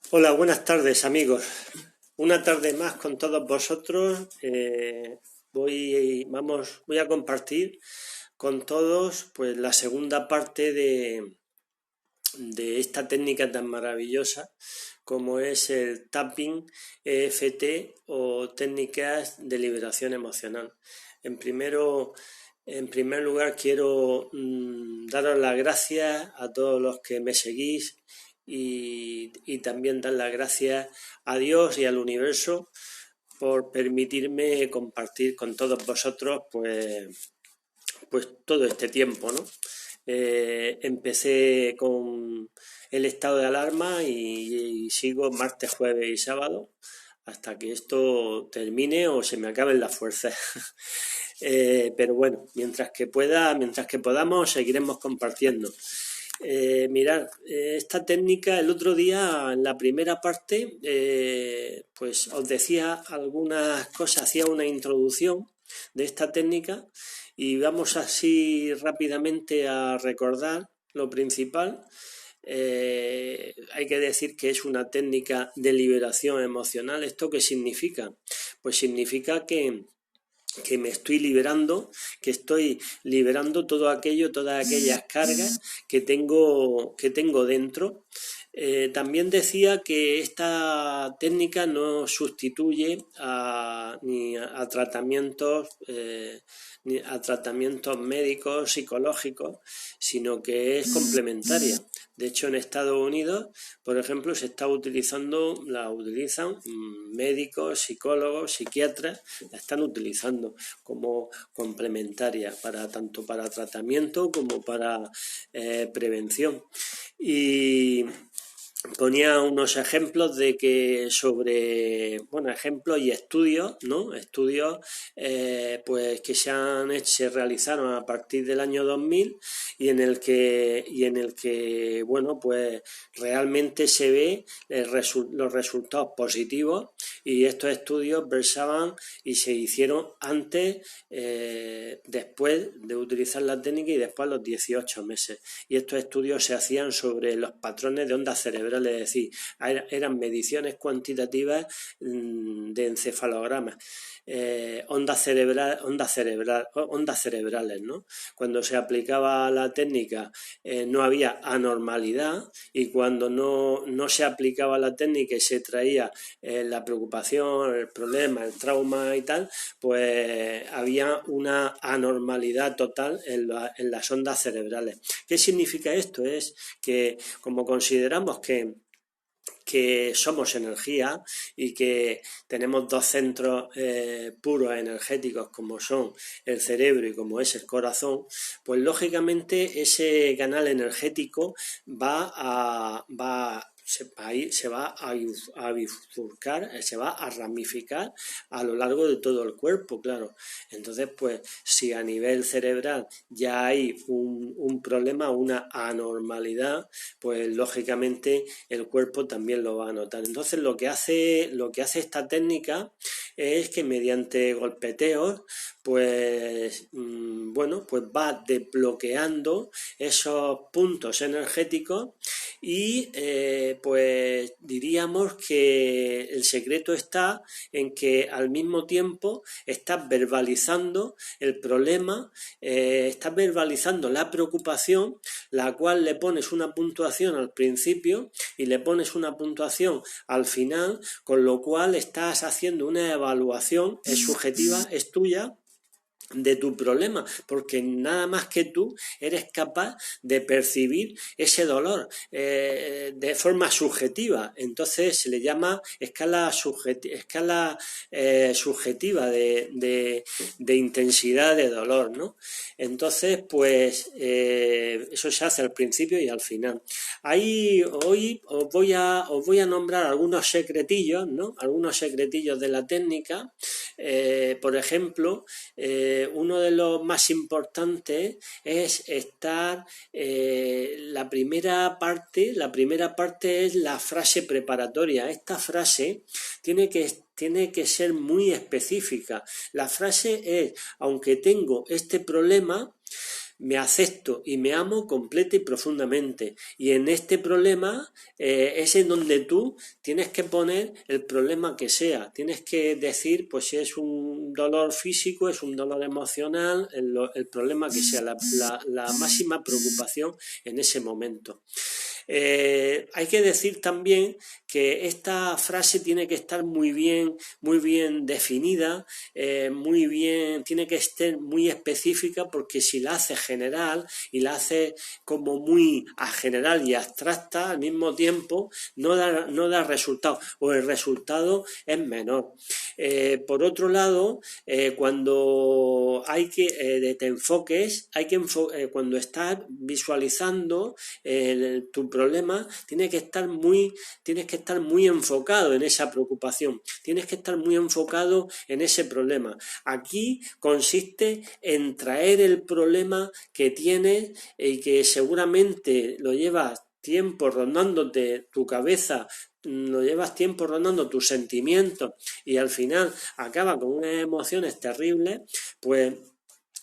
Hola, buenas tardes amigos. Una tarde más con todos vosotros. Voy a compartir con todos pues la segunda parte de esta técnica tan maravillosa como es el tapping EFT o técnicas de liberación emocional. En primero, en primer lugar quiero daros las gracias a todos los que me seguís y también dar las gracias a Dios y al universo por permitirme compartir con todos vosotros pues todo este tiempo, ¿no? Empecé con el estado de alarma y sigo martes, jueves y sábado hasta que esto termine o se me acaben las fuerzas. Pero bueno, mientras que podamos, seguiremos compartiendo. Mirad, esta técnica el otro día en la primera parte, pues os decía algunas cosas, hacía una introducción de esta técnica y vamos así rápidamente a recordar lo principal. Hay que decir que es una técnica de liberación emocional. ¿Esto qué significa? Pues significa que me estoy liberando, que estoy liberando todo aquello, todas aquellas cargas que tengo dentro. También decía que esta técnica no sustituye ni a tratamientos ni a tratamientos médicos, psicológicos, sino que es complementaria. De hecho, en Estados Unidos, por ejemplo, la utilizan médicos, psicólogos, psiquiatras, la están utilizando como complementaria tanto para tratamiento como para prevención. Y ponía unos ejemplos de que ejemplos y estudios, ¿no? Estudios pues que se realizaron a partir del año 2000 y en el que bueno, pues realmente se ve los resultados positivos y estos estudios versaban y se hicieron antes, después de utilizar la técnica y después a los 18 meses. Y estos estudios se hacían sobre los patrones de ondas cerebrales, es decir, eran mediciones cuantitativas de encefalogramas, ondas cerebrales, ¿no? Cuando se aplicaba la técnica no había anormalidad y cuando no se aplicaba la técnica y se traía la preocupación, el problema, el trauma y tal, pues había una anormalidad total en las ondas cerebrales. ¿Qué significa esto? Es que como consideramos que somos energía y que tenemos dos centros puros energéticos como son el cerebro y como es el corazón, pues lógicamente ese canal energético se va a bifurcar, se va a ramificar a lo largo de todo el cuerpo, claro. Entonces, pues, si a nivel cerebral ya hay un problema, una anormalidad, pues lógicamente el cuerpo también lo va a notar. Entonces, lo que hace esta técnica es que mediante golpeteos, pues, pues va desbloqueando esos puntos energéticos y pues diríamos que el secreto está en que al mismo tiempo estás verbalizando el problema, estás verbalizando la preocupación, la cual le pones una puntuación al principio y le pones una puntuación al final, con lo cual estás haciendo una evaluación, es subjetiva, es tuya, de tu problema, porque nada más que tú eres capaz de percibir ese dolor de forma subjetiva. Entonces se le llama escala subjetiva de intensidad de dolor, ¿no? Entonces, pues eso se hace al principio y al final. Hoy os voy a nombrar algunos secretillos, ¿no? Algunos secretillos de la técnica. Por ejemplo, uno de los más importantes es estar, la primera parte es la frase preparatoria. Esta frase tiene que ser muy específica. La frase es, aunque tengo este problema, me acepto y me amo completa y profundamente. Y en este problema es en donde tú tienes que poner el problema que sea. Tienes que decir, pues si es un dolor físico, es un dolor emocional, el problema que sea, la máxima preocupación en ese momento. Hay que decir también que esta frase tiene que estar muy bien definida, muy bien, tiene que estar muy específica, porque si la hace general y la hace como muy a general y abstracta al mismo tiempo, no da resultado, o el resultado es menor. Por otro lado, cuando hay que te enfoques, cuando estás visualizando tu problema, tienes que estar muy enfocado en esa preocupación, tienes que estar muy enfocado en ese problema. Aquí consiste en traer el problema que tienes y que seguramente lo llevas tiempo rondándote tu cabeza, lo llevas tiempo rondando tus sentimientos, y al final acaba con unas emociones terribles, pues,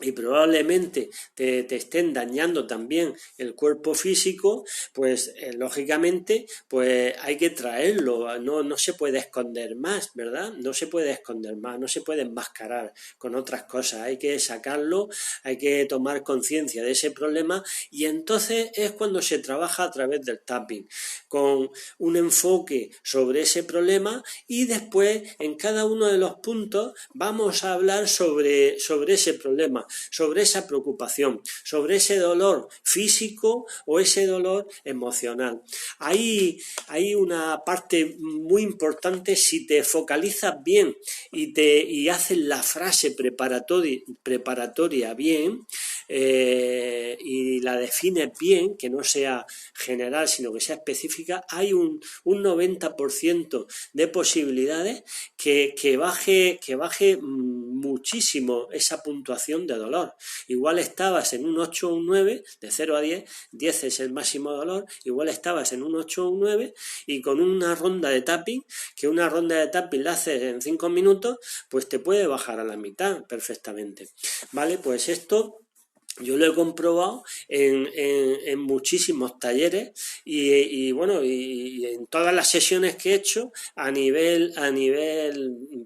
y probablemente te estén dañando también el cuerpo físico, pues lógicamente pues hay que traerlo, no se puede esconder más, ¿verdad? No se puede esconder más, no se puede enmascarar con otras cosas, hay que sacarlo, hay que tomar conciencia de ese problema, y entonces es cuando se trabaja a través del tapping, con un enfoque sobre ese problema, y después en cada uno de los puntos vamos a hablar sobre ese problema, sobre esa preocupación, sobre ese dolor físico o ese dolor emocional. Hay una parte muy importante: si te focalizas bien y haces la frase preparatoria bien, y la defines bien, que no sea general sino que sea específica, hay un 90% de posibilidades que baje muchísimo esa puntuación de dolor. Igual estabas en un 8 o un 9, de 0 a 10, 10 es el máximo dolor, igual estabas en un 8 o un 9, y con una ronda de tapping, que una ronda de tapping la haces en 5 minutos, pues te puede bajar a la mitad perfectamente. ¿Vale? Pues esto yo lo he comprobado en muchísimos talleres, y bueno, y en todas las sesiones que he hecho a nivel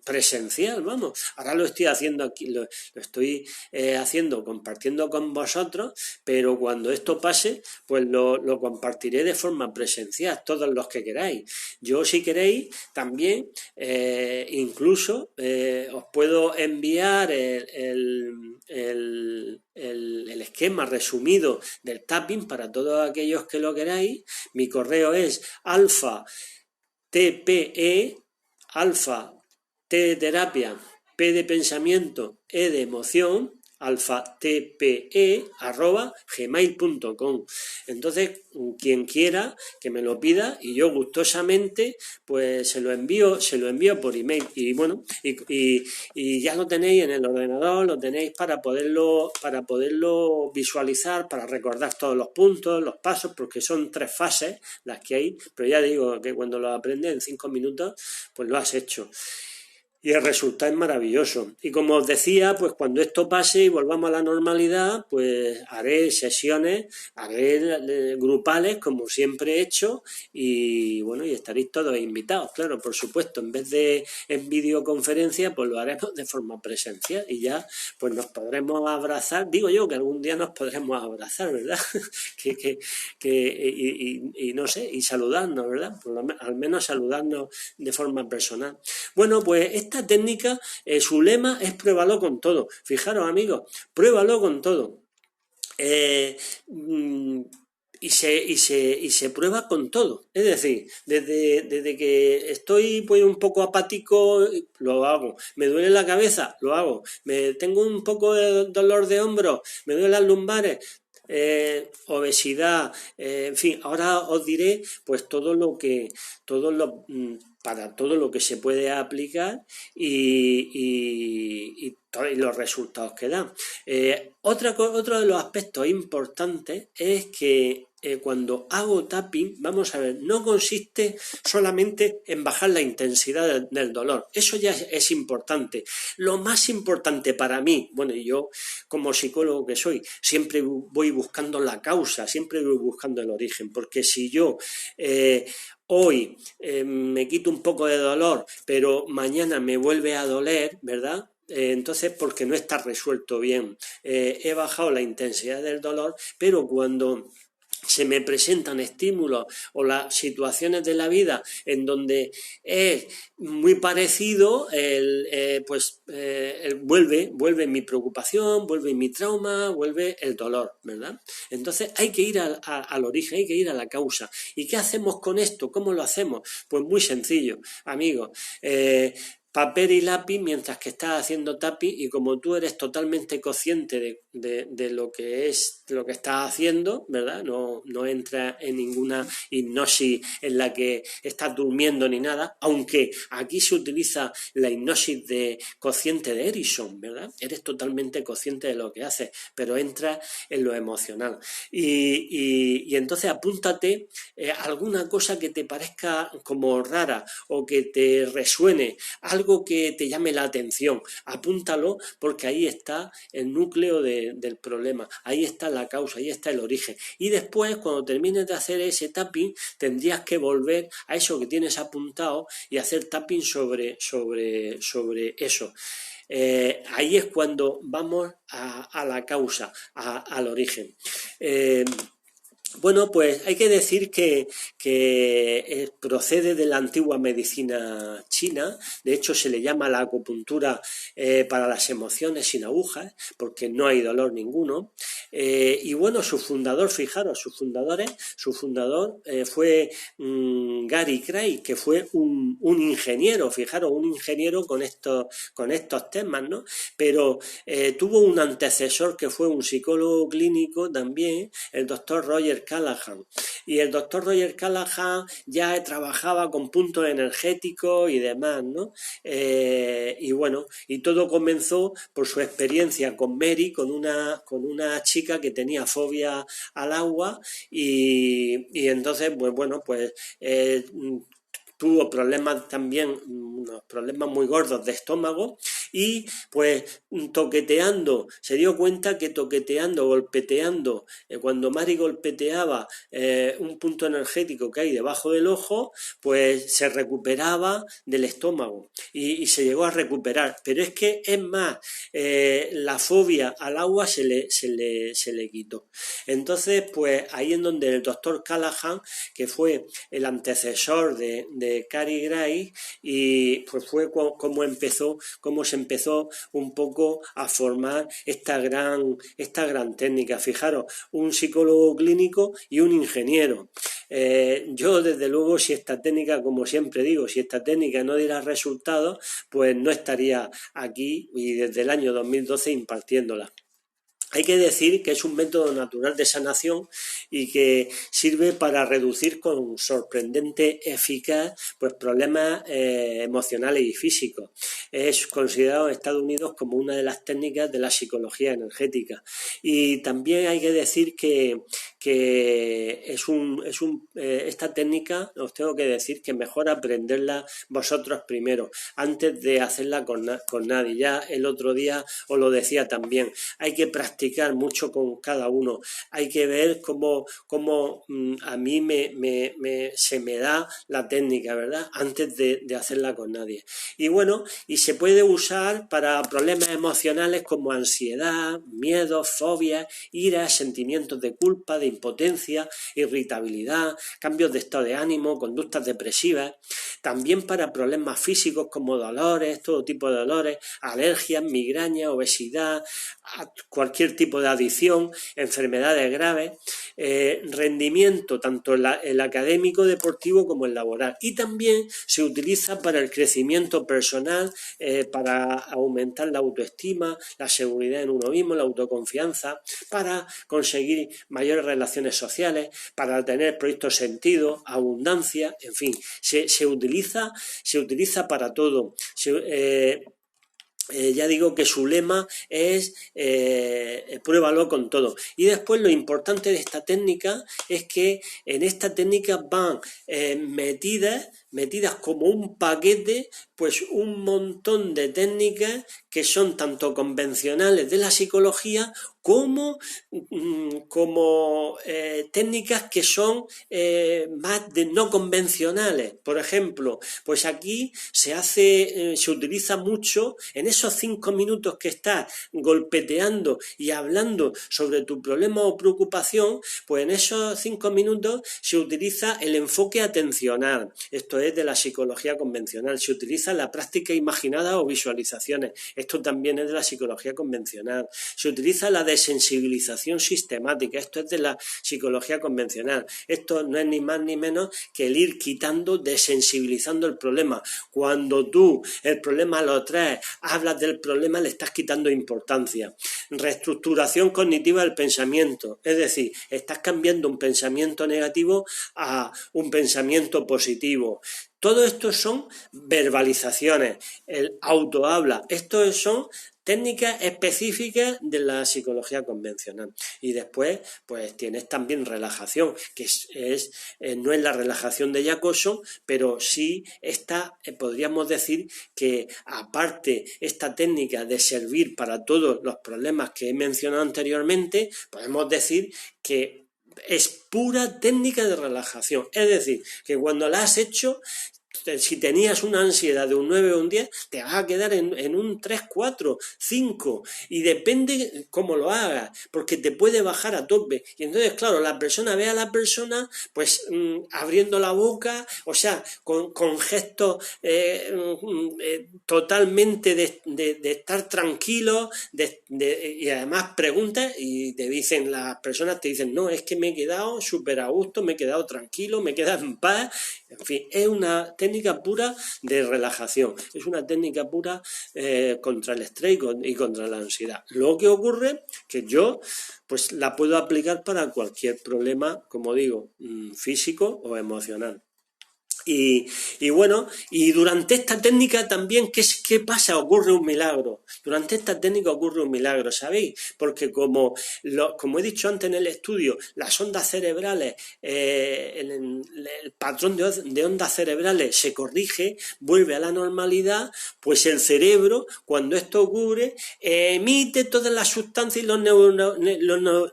presencial, vamos. Ahora lo estoy haciendo aquí, lo estoy haciendo, compartiendo con vosotros, pero cuando esto pase, pues lo compartiré de forma presencial, todos los que queráis. Yo, si queréis, también incluso os puedo enviar el esquema resumido del tapping para todos aquellos que lo queráis. Mi correo es alfa-tpe, alfa T de terapia, P de pensamiento, E de emoción, alfatpe@gmail.com. Entonces, quien quiera que me lo pida, y yo gustosamente pues se lo envío por email, y bueno, y ya lo tenéis en el ordenador, lo tenéis para poderlo visualizar, para recordar todos los puntos, los pasos, porque son 3 fases las que hay, pero ya digo que cuando lo aprendes en 5 minutos, pues lo has hecho. Y el resultado es maravilloso. Y como os decía, pues cuando esto pase y volvamos a la normalidad, pues haré sesiones, haré grupales, como siempre he hecho, y bueno, y estaréis todos invitados, claro, por supuesto. En vez de en videoconferencia, pues lo haremos de forma presencial, y ya pues nos podremos abrazar. Digo yo que algún día nos podremos abrazar, ¿verdad? y no sé, y saludarnos, ¿verdad? Al menos saludarnos de forma personal. Bueno, pues esta técnica, su lema es pruébalo con todo. Fijaros, amigos, pruébalo con todo. Y se prueba con todo. Es decir, desde que estoy pues un poco apático, lo hago. Me duele la cabeza, lo hago. Tengo un poco de dolor de hombro, me duelen las lumbares, obesidad, en fin. Ahora os diré pues para todo lo que se puede aplicar, y los resultados que dan. Otro de los aspectos importantes es que cuando hago tapping, vamos a ver, no consiste solamente en bajar la intensidad del dolor. Eso ya es importante. Lo más importante para mí, bueno, y yo como psicólogo que soy, siempre voy buscando la causa, siempre voy buscando el origen, porque si yo hoy me quito un poco de dolor, pero mañana me vuelve a doler, ¿verdad? Entonces, porque no está resuelto bien. He bajado la intensidad del dolor, pero cuando se me presentan estímulos o las situaciones de la vida en donde es muy parecido, vuelve mi preocupación, vuelve mi trauma, vuelve el dolor, ¿verdad? Entonces hay que ir al origen, hay que ir a la causa. ¿Y qué hacemos con esto? ¿Cómo lo hacemos? Pues muy sencillo, amigos. Papel y lápiz mientras que estás haciendo tapping, y como tú eres totalmente consciente de lo que es lo que estás haciendo, ¿verdad? No entras en ninguna hipnosis en la que estás durmiendo ni nada, aunque aquí se utiliza la hipnosis consciente de Erickson, ¿verdad? Eres totalmente consciente de lo que haces, pero entras en lo emocional. Y entonces apúntate alguna cosa que te parezca como rara o que te resuene, algo que te llame la atención, apúntalo, porque ahí está el núcleo del problema, ahí está la causa, ahí está el origen. Y después, cuando termines de hacer ese tapping, tendrías que volver a eso que tienes apuntado y hacer tapping sobre eso. Ahí es cuando vamos a la causa, al origen. Bueno, pues hay que decir que procede de la antigua medicina china. De hecho, se le llama la acupuntura para las emociones sin agujas, porque no hay dolor ninguno. Y bueno, su fundador, fijaros, su fundador fue Gary Craig, que fue un ingeniero, fijaros, un ingeniero con estos temas, ¿no? Pero tuvo un antecesor que fue un psicólogo clínico también, el doctor Roger Callahan. Y el doctor Roger Callahan ya trabajaba con puntos energéticos y demás, ¿no? Y bueno, y todo comenzó por su experiencia con Mary, con una chica que tenía fobia al agua, y entonces, pues bueno, pues tuvo problemas también, unos problemas muy gordos de estómago, y pues toqueteando, se dio cuenta que toqueteando, golpeteando, cuando Mari golpeteaba un punto energético que hay debajo del ojo, pues se recuperaba del estómago y se llegó a recuperar. Pero es que es más, la fobia al agua se le quitó. Entonces, pues ahí en donde el doctor Callahan, que fue el antecesor de Cary Gray, y pues fue como se empezó un poco a formar esta gran técnica. Fijaros, un psicólogo clínico y un ingeniero. Yo desde luego, si esta técnica, como siempre digo, si esta técnica no diera resultados, pues no estaría aquí y desde el año 2012 impartiéndola. Hay que decir que es un método natural de sanación y que sirve para reducir con sorprendente eficaz pues problemas emocionales y físicos. Es considerado en Estados Unidos como una de las técnicas de la psicología energética. Y también hay que decir que esta técnica, os tengo que decir que mejor aprenderla vosotros primero, antes de hacerla con nadie. Ya el otro día os lo decía también, hay que practicar mucho con cada uno, hay que ver cómo a mí se me da la técnica, ¿verdad? Antes de hacerla con nadie. Y bueno, y se puede usar para problemas emocionales como ansiedad, miedo, fobia, ira, sentimientos de culpa, de impotencia, irritabilidad, cambios de estado de ánimo, conductas depresivas. También para problemas físicos como dolores, todo tipo de dolores, alergias, migraña, obesidad, cualquier tipo de adicción, enfermedades graves, rendimiento tanto el académico, deportivo como el laboral. Y también se utiliza para el crecimiento personal, para aumentar la autoestima, la seguridad en uno mismo, la autoconfianza, para conseguir mayores relaciones sociales, para tener proyectos sentido, abundancia, en fin, se utiliza para todo. ya digo que su lema es pruébalo con todo. Y después lo importante de esta técnica es que en esta técnica van metidas como un paquete, pues un montón de técnicas que son tanto convencionales de la psicología como técnicas que son más no convencionales. Por ejemplo, pues aquí se utiliza mucho en esos 5 minutos que estás golpeteando y hablando sobre tu problema o preocupación, pues en esos 5 minutos se utiliza el enfoque atencional. Esto es de la psicología convencional. Se utiliza la práctica imaginada o visualizaciones. Esto también es de la psicología convencional. Se utiliza la desensibilización sistemática. Esto es de la psicología convencional. Esto no es ni más ni menos que el ir quitando, desensibilizando el problema. Cuando tú el problema lo traes, hablas del problema, le estás quitando importancia. Reestructuración cognitiva del pensamiento. Es decir, estás cambiando un pensamiento negativo a un pensamiento positivo. Todo esto son verbalizaciones, el autohabla. Esto son técnicas específicas de la psicología convencional. Y después, pues tienes también relajación, que no es la relajación de Jacobson, pero sí podríamos decir que aparte esta técnica de servir para todos los problemas que he mencionado anteriormente, podemos decir que es pura técnica de relajación. Es decir, que cuando la has hecho, si tenías una ansiedad de un 9 o un 10, te vas a quedar en un 3, 4, 5, y depende cómo lo hagas, porque te puede bajar a tope. Y entonces, claro, la persona ve a la persona pues abriendo la boca, o sea, con gestos totalmente de estar tranquilo, y además preguntas y te dicen, las personas te dicen, no, es que me he quedado súper a gusto, me he quedado tranquilo, me he quedado en paz. En fin, es una técnica pura de relajación, es una técnica pura contra el estrés y contra la ansiedad. Lo que ocurre que yo pues la puedo aplicar para cualquier problema, como digo, físico o emocional. Y bueno, y durante esta técnica también, ¿qué pasa? Ocurre un milagro. Durante esta técnica ocurre un milagro, ¿sabéis? Porque como he dicho antes en el estudio, las ondas cerebrales, el patrón de ondas cerebrales se corrige, vuelve a la normalidad, pues el cerebro, cuando esto ocurre, emite todas las sustancias y los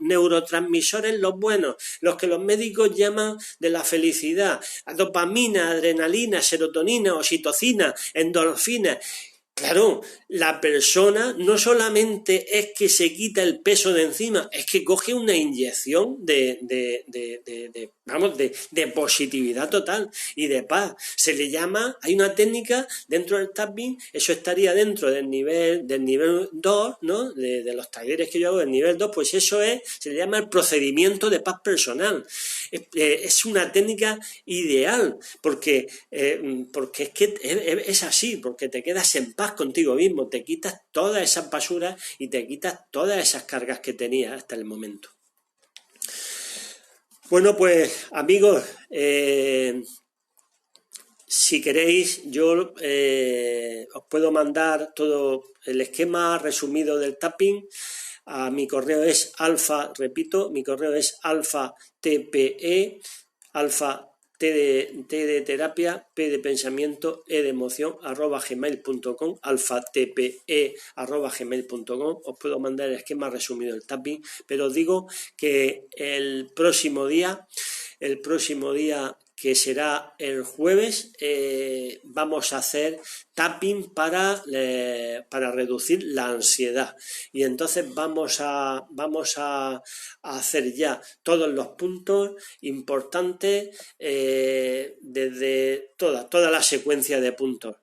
neurotransmisores, los buenos, los que los médicos llaman de la felicidad, dopamina, adrenalina, serotonina, oxitocina, endorfina. Claro, la persona no solamente es que se quita el peso de encima, es que coge una inyección de positividad total y de paz. Se le llama, hay una técnica dentro del tapping, eso estaría dentro del nivel 2, ¿no? De los talleres que yo hago del nivel 2, pues eso se le llama el procedimiento de paz personal. Es una técnica ideal, porque es que es así, porque te quedas en paz contigo mismo, te quitas todas esas basuras y te quitas todas esas cargas que tenías hasta el momento. Bueno, pues amigos, si queréis, yo os puedo mandar todo el esquema resumido del tapping. Mi correo es mi correo es alfa-tpe, alfa T de terapia, P de pensamiento, E de emoción, @gmail.com, alfatpe@gmail.com. Os puedo mandar el esquema resumido del tapping, pero os digo que el próximo día que será el jueves, vamos a hacer tapping para reducir la ansiedad. Y entonces vamos a hacer ya todos los puntos importantes desde toda la secuencia de puntos.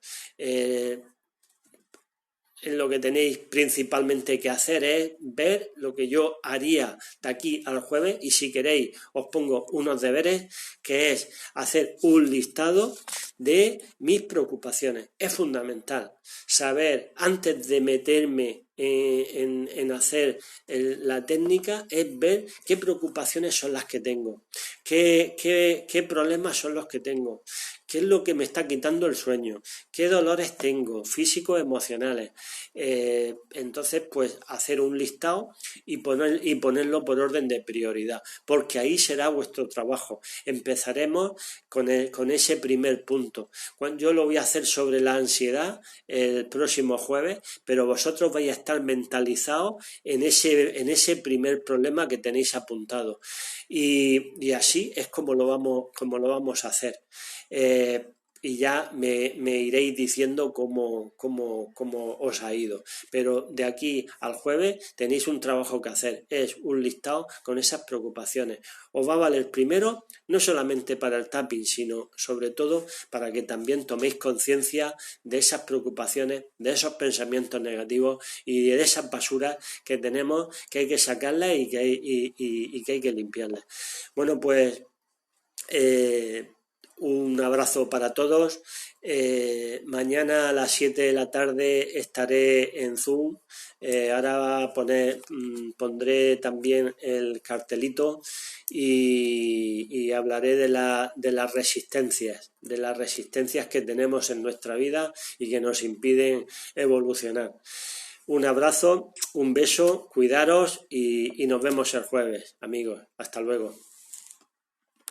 Lo que tenéis principalmente que hacer es ver lo que yo haría de aquí al jueves, y si queréis os pongo unos deberes, que es hacer un listado de mis preocupaciones. Es fundamental saber, antes de meterme en hacer la técnica es ver qué preocupaciones son las que tengo, qué problemas son los que tengo, qué es lo que me está quitando el sueño, qué dolores tengo, físicos, emocionales. Entonces, pues hacer un listado y ponerlo por orden de prioridad, porque ahí será vuestro trabajo. Empezaremos con ese primer punto. Yo lo voy a hacer sobre la ansiedad el próximo jueves, pero vosotros vais a estar mentalizados en ese primer problema que tenéis apuntado. Y así es como lo vamos a hacer. Y ya me iréis diciendo cómo os ha ido. Pero de aquí al jueves tenéis un trabajo que hacer, es un listado con esas preocupaciones. Os va a valer primero, no solamente para el tapping, sino sobre todo para que también toméis conciencia de esas preocupaciones, de esos pensamientos negativos y de esas basuras que tenemos, que hay que sacarlas y que hay que limpiarlas. Bueno, pues un abrazo para todos. Mañana a las 7 de la tarde estaré en Zoom. Ahora pondré también el cartelito y hablaré de las resistencias que tenemos en nuestra vida y que nos impiden evolucionar. Un abrazo, un beso, cuidaros y nos vemos el jueves, amigos. Hasta luego.